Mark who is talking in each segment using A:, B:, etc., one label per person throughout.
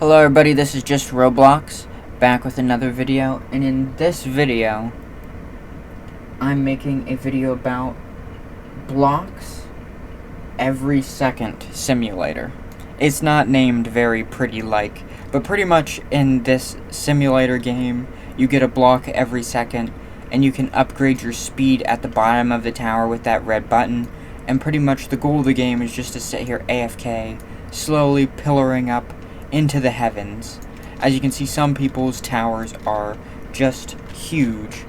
A: Hello everybody, this is just Roblox, back with another video, and in this video, I'm making a video about blocks every second simulator. It's not named very pretty-like, but pretty much in this simulator game, you get a block every second, and you can upgrade your speed at the bottom of the tower with that red button, and pretty much the goal of the game is just to sit here AFK, slowly pillaring up into the heavens. As you can see, some people's towers are just huge.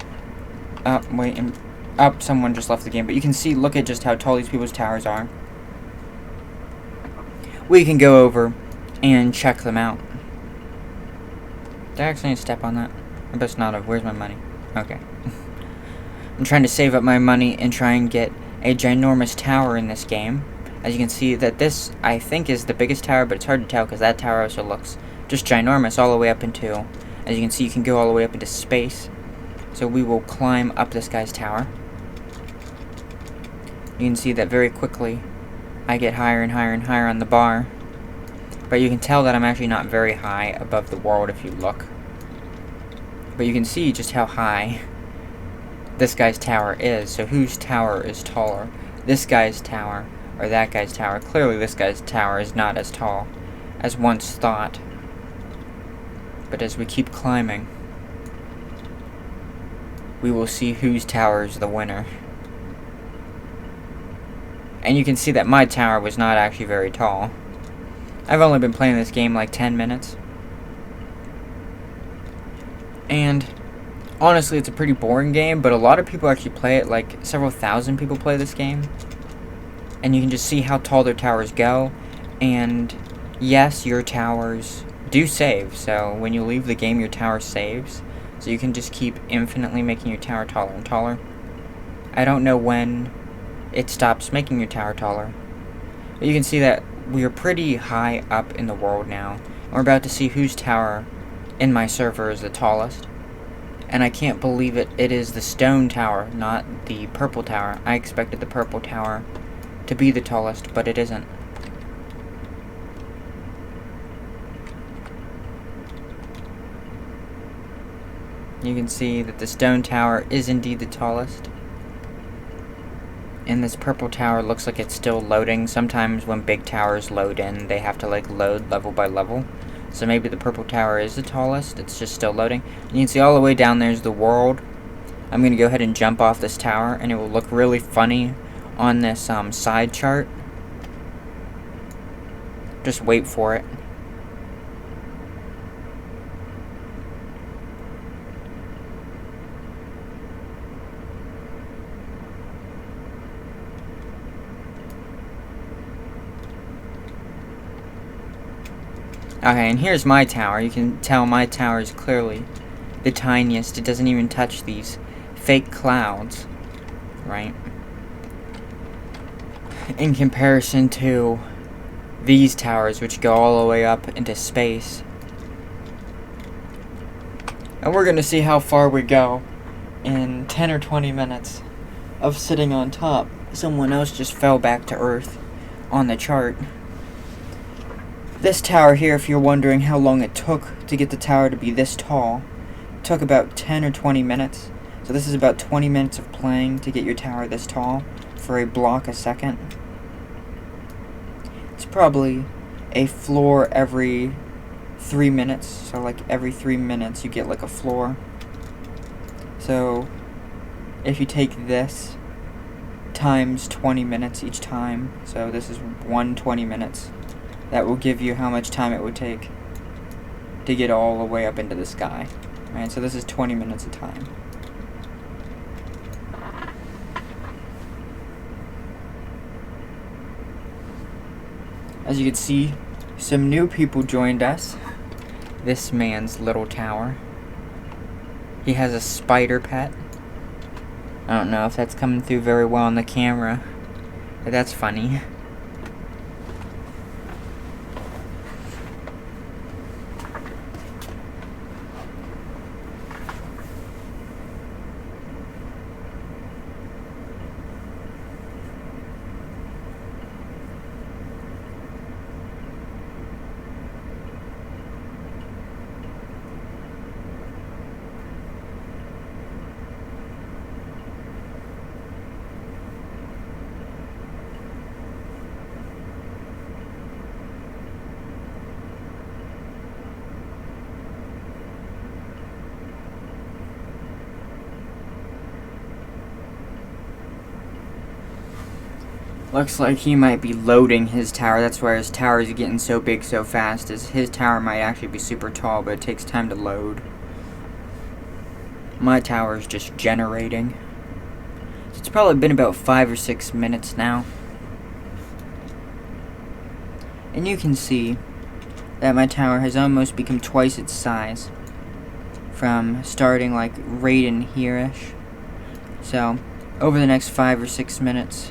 A: Someone just left the game, but you can see, look at just how tall these people's towers are. We can go over and check them out. Did I actually step on that? I best not have. Where's my money? Okay. I'm trying to save up my money and try and get a ginormous tower in this game. As you can see, that this, I think, is the biggest tower, but it's hard to tell because that tower also looks just ginormous all the way up into, as you can see, you can go all the way up into space. So we will climb up this guy's tower. You can see that very quickly I get higher and higher and higher on the bar. But you can tell that I'm actually not very high above the world if you look. But you can see just how high this guy's tower is. So whose tower is taller? This guy's tower or that guy's tower? Clearly this guy's tower is not as tall as once thought. But as we keep climbing, we will see whose tower is the winner. And you can see that my tower was not actually very tall. I've only been playing this game like 10 minutes. And honestly, it's a pretty boring game, but a lot of people actually play it. Like several thousand people play this game. And you can just see how tall their towers go. And yes, your towers do save. So when you leave the game, your tower saves. So you can just keep infinitely making your tower taller and taller. I don't know when it stops making your tower taller. But you can see that we are pretty high up in the world now. And we're about to see whose tower in my server is the tallest. And I can't believe it. It is the stone tower, not the purple tower. I expected the purple tower to be the tallest, but it isn't. You can see that the stone tower is indeed the tallest. And this purple tower looks like it's still loading. Sometimes when big towers load in, they have to like load level by level. So maybe the purple tower is the tallest. It's just still loading. And you can see all the way down there is the world. I'm going to go ahead and jump off this tower, and it will look really funny on this side chart. Just wait for it. Okay, and here's my tower. You can tell my tower is clearly the tiniest. It doesn't even touch these fake clouds, right? In comparison to these towers, which go all the way up into space. And we're going to see how far we go in 10 or 20 minutes of sitting on top. Someone else just fell back to Earth on the chart. This tower here, if you're wondering how long it took to get the tower to be this tall, it took about 10 or 20 minutes. So this is about 20 minutes of playing to get your tower this tall for a block a second. It's probably a floor every 3 minutes. So like every 3 minutes you get like a floor. So if you take this times 20 minutes each time, so this is 120 minutes. That will give you how much time it would take to get all the way up into the sky. Right, so this is 20 minutes of time. As you can see, some new people joined us. This man's little tower. He has a spider pet. I don't know if that's coming through very well on the camera, but that's funny. Looks like he might be loading his tower. That's why his tower is getting so big so fast. Is his tower might actually be super tall, but it takes time to load. My tower is just generating. It's probably been about 5 or 6 minutes now. And you can see that my tower has almost become twice its size. From starting like right in here-ish. So, over the next 5 or 6 minutes,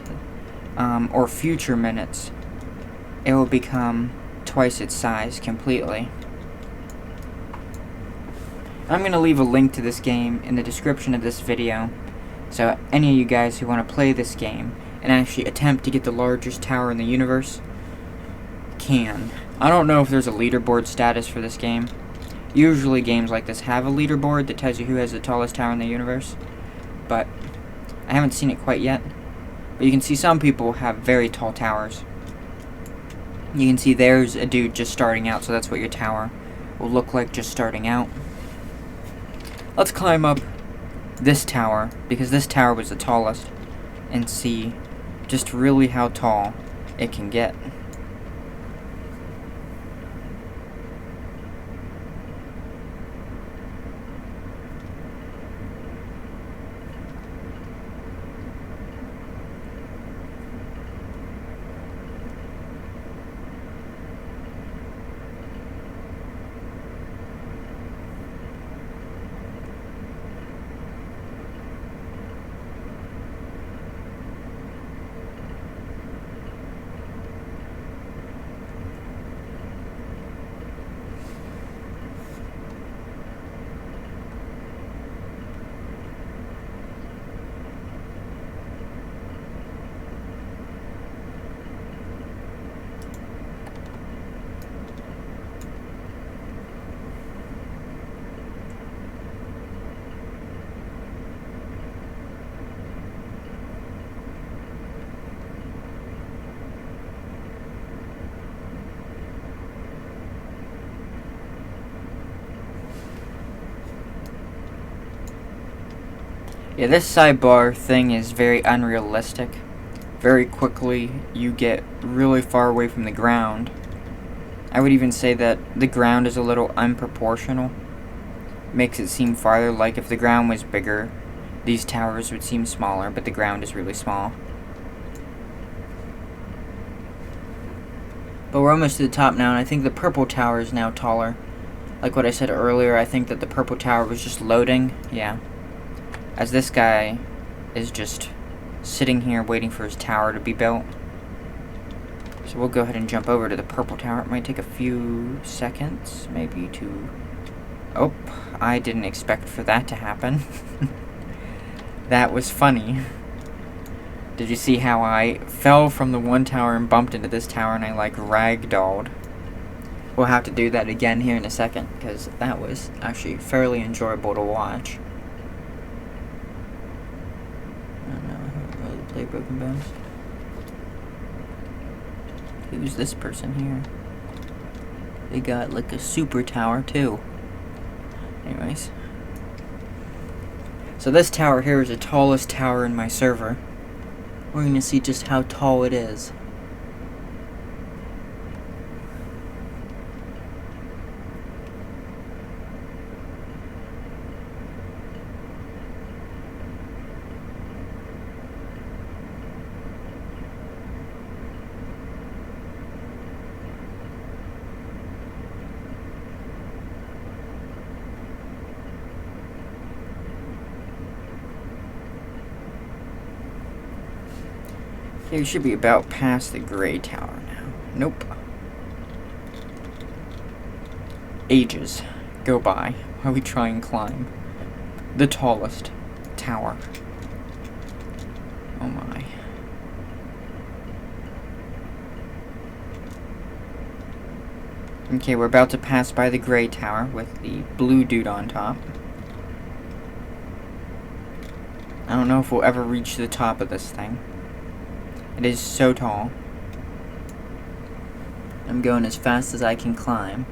A: or future minutes, it will become twice its size completely. I'm going to leave a link to this game in the description of this video, so any of you guys who want to play this game and actually attempt to get the largest tower in the universe can. I don't know if there's a leaderboard status for this game. Usually games like this have a leaderboard that tells you who has the tallest tower in the universe, but I haven't seen it quite yet. But you can see some people have very tall towers. You can see there's a dude just starting out, so that's what your tower will look like just starting out. Let's climb up this tower, because this tower was the tallest, and see just really how tall it can get. Yeah, this sidebar thing is very unrealistic. Very quickly, you get really far away from the ground. I would even say that the ground is a little unproportional. Makes it seem farther, like if the ground was bigger, these towers would seem smaller, but the ground is really small. But we're almost to the top now, and I think the purple tower is now taller. Like what I said earlier, I think that the purple tower was just loading. Yeah. As this guy is just sitting here waiting for his tower to be built. So we'll go ahead and jump over to the purple tower. It might take a few seconds, maybe, to... Oh, I didn't expect for that to happen. That was funny. Did you see how I fell from the one tower and bumped into this tower and I, like, ragdolled? We'll have to do that again here in a second, because that was actually fairly enjoyable to watch. Play Broken Bones. Who's this person here? They got like a super tower too. Anyways. So this tower here is the tallest tower in my server. We're gonna see just how tall it is. Okay, we should be about past the gray tower now. Nope. Ages go by while we try and climb the tallest tower. Oh my. Okay, we're about to pass by the gray tower with the blue dude on top. I don't know if we'll ever reach the top of this thing. It is so tall. I'm going as fast as I can climb.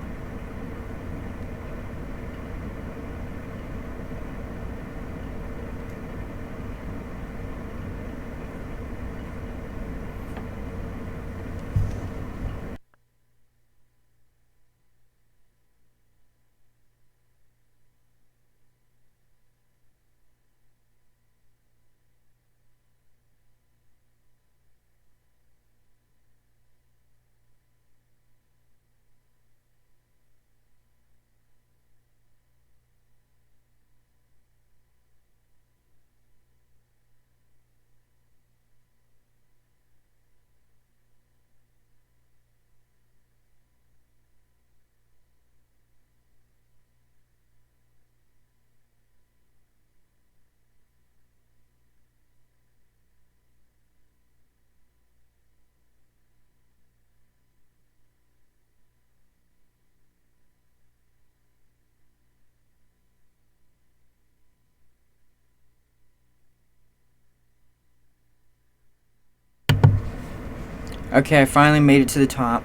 A: Okay, I finally made it to the top.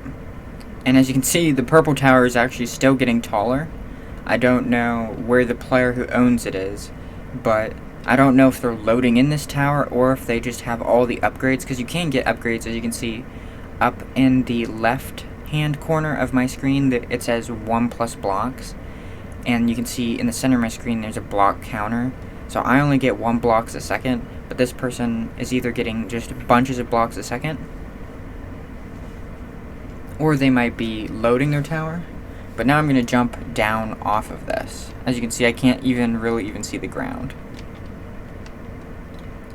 A: And as you can see, the purple tower is actually still getting taller. I don't know where the player who owns it is, but I don't know if they're loading in this tower or if they just have all the upgrades, because you can get upgrades, as you can see up in the left hand corner of my screen that it says 1+ blocks, and you can see in the center of my screen there's a block counter. So I only get 1 blocks a second, but this person is either getting just bunches of blocks a second, or they might be loading their tower. But now I'm going to jump down off of this. As you can see, I can't really even see the ground.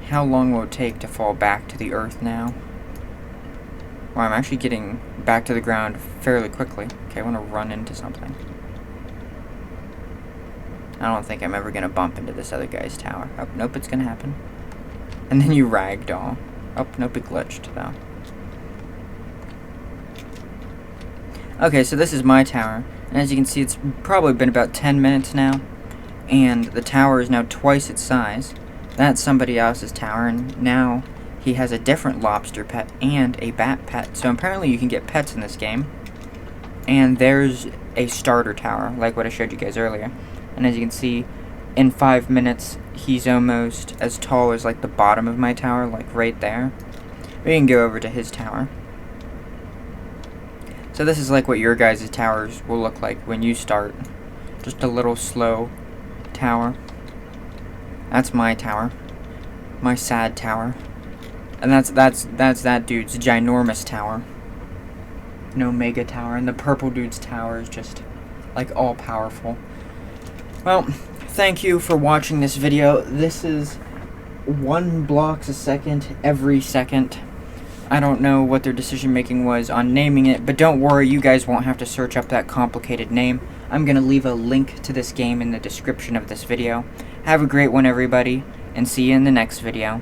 A: How long will it take to fall back to the earth now? Well, I'm actually getting back to the ground fairly quickly. Okay, I want to run into something. I don't think I'm ever going to bump into this other guy's tower. Oh, nope, it's going to happen. And then you ragdoll. Oh, nope, it glitched, though. Okay, so this is my tower, and as you can see, it's probably been about 10 minutes now, and the tower is now twice its size. That's somebody else's tower, and now he has a different lobster pet and a bat pet. So apparently you can get pets in this game. And there's a starter tower, like what I showed you guys earlier. And as you can see, in 5 minutes, he's almost as tall as like the bottom of my tower, like right there. We can go over to his tower. So this is like what your guys' towers will look like when you start. Just a little slow tower. That's my tower. My sad tower. And that's that dude's ginormous tower. No mega tower. And the purple dude's tower is just like all powerful. Well, thank you for watching this video. This is 1 block a second every second. I don't know what their decision making was on naming it, but don't worry, you guys won't have to search up that complicated name. I'm going to leave a link to this game in the description of this video. Have a great one, everybody, and see you in the next video.